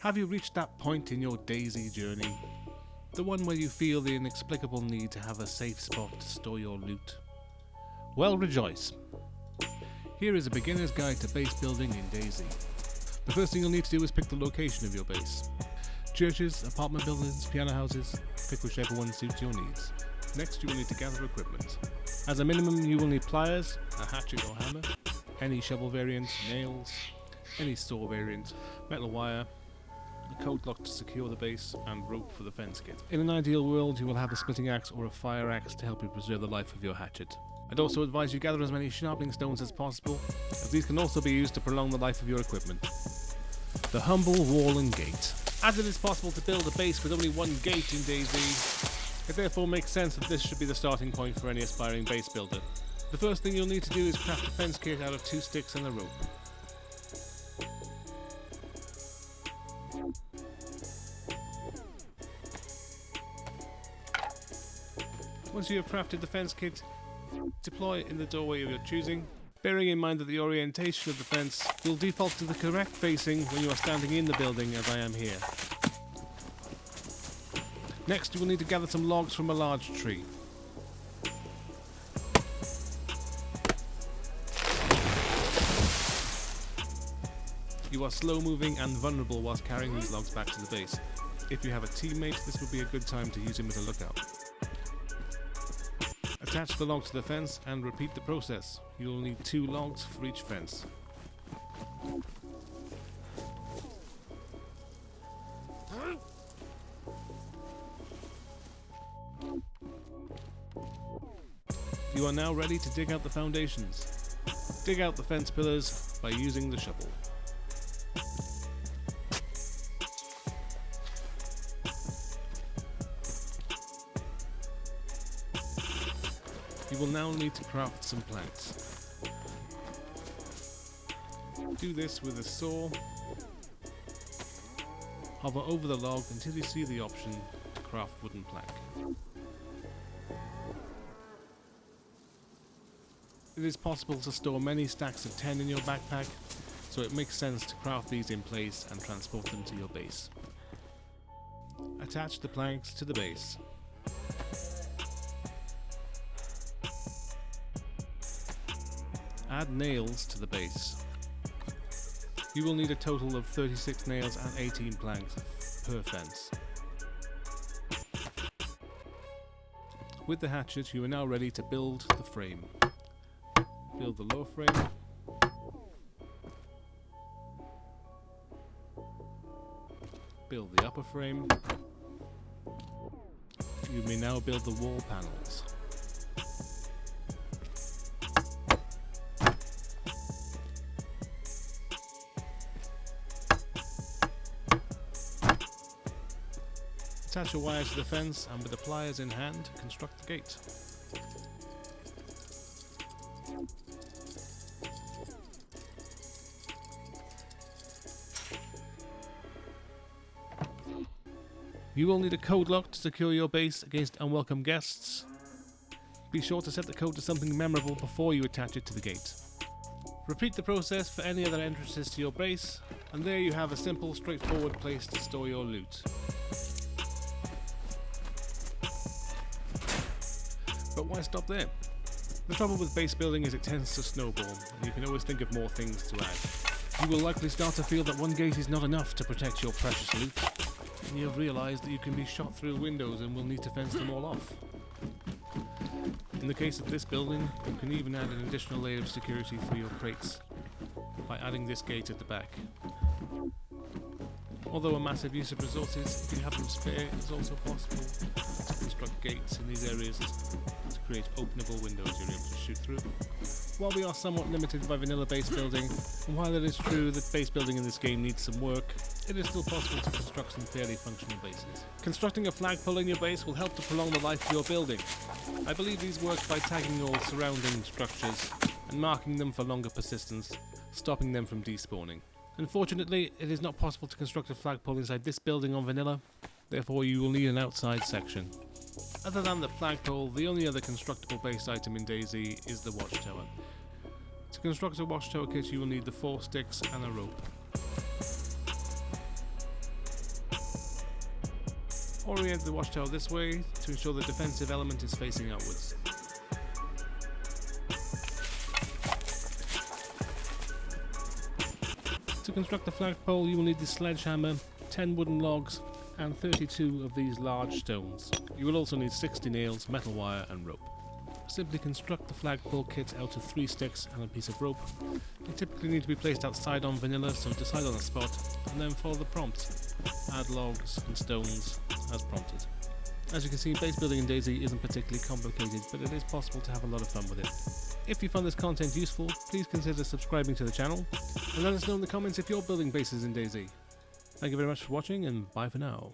Have you reached that point in your DayZ journey? The one where you feel the inexplicable need to have a safe spot to store your loot? Well, rejoice! Here is a beginner's guide to base building in DayZ. The first thing you'll need to do is pick the location of your base. Churches, apartment buildings, piano houses, pick whichever one suits your needs. Next, you will need to gather equipment. As a minimum, you will need pliers, a hatchet or hammer, any shovel variant, nails, any saw variant, metal wire, a code lock to secure the base, and rope for the fence kit. In an ideal world, you will have a splitting axe or a fire axe to help you preserve the life of your hatchet. I'd also advise you gather as many sharpening stones as possible, as these can also be used to prolong the life of your equipment. The humble wall and gate. As it is possible to build a base with only one gate in DayZ, it therefore makes sense that this should be the starting point for any aspiring base builder. The first thing you'll need to do is craft a fence kit out of 2 sticks and a rope. Once you have crafted the fence kit, deploy it in the doorway of your choosing, bearing in mind that the orientation of the fence will default to the correct facing when you are standing in the building, as I am here. Next, you will need to gather some logs from a large tree. You are slow moving and vulnerable whilst carrying these logs back to the base. If you have a teammate, this would be a good time to use him as a lookout. Attach the log to the fence and repeat the process. You will need 2 logs for each fence. You are now ready to dig out the foundations. Dig out the fence pillars by using the shovel. You will now need to craft some planks. Do this with a saw. Hover over the log until you see the option to craft wooden plank. It is possible to store many stacks of 10 in your backpack, so it makes sense to craft these in place and transport them to your base. Attach the planks to the base. Add nails to the base. You will need a total of 36 nails and 18 planks per fence. With the hatchet, you are now ready to build the frame. Build the lower frame. Build the upper frame. You may now build the wall panels. Attach a wire to the fence and with the pliers in hand, construct the gate. You will need a code lock to secure your base against unwelcome guests. Be sure to set the code to something memorable before you attach it to the gate. Repeat the process for any other entrances to your base, and there you have a simple, straightforward place to store your loot. But why stop there? The trouble with base building is it tends to snowball, and you can always think of more things to add. You will likely start to feel that one gate is not enough to protect your precious loot, and you have realised that you can be shot through windows and will need to fence them all off. In the case of this building, you can even add an additional layer of security for your crates by adding this gate at the back. Although a massive use of resources, if you have them spare, it is also possible to construct gates in these areas to create openable windows you're able to shoot through. While we are somewhat limited by vanilla base building, and while it is true that base building in this game needs some work, it is still possible to construct some fairly functional bases. Constructing a flagpole in your base will help to prolong the life of your building. I believe these work by tagging all surrounding structures and marking them for longer persistence, stopping them from despawning. Unfortunately, it is not possible to construct a flagpole inside this building on vanilla, therefore you will need an outside section. Other than the flagpole, the only other constructible base item in DayZ is the Watchtower. To construct a Watchtower kit you will need the 4 sticks and a rope. Orient the watchtower this way to ensure the defensive element is facing outwards. To construct the flagpole, you will need the sledgehammer, 10 wooden logs, and 32 of these large stones. You will also need 60 nails, metal wire, and rope. Simply construct the flagpole kit out of 3 sticks and a piece of rope. They typically need to be placed outside on vanilla, so decide on a spot, and then follow the prompts. Add logs and stones as prompted. As you can see, base building in DayZ isn't particularly complicated, but it is possible to have a lot of fun with it. If you found this content useful, please consider subscribing to the channel, and let us know in the comments if you're building bases in DayZ. Thank you very much for watching, and bye for now.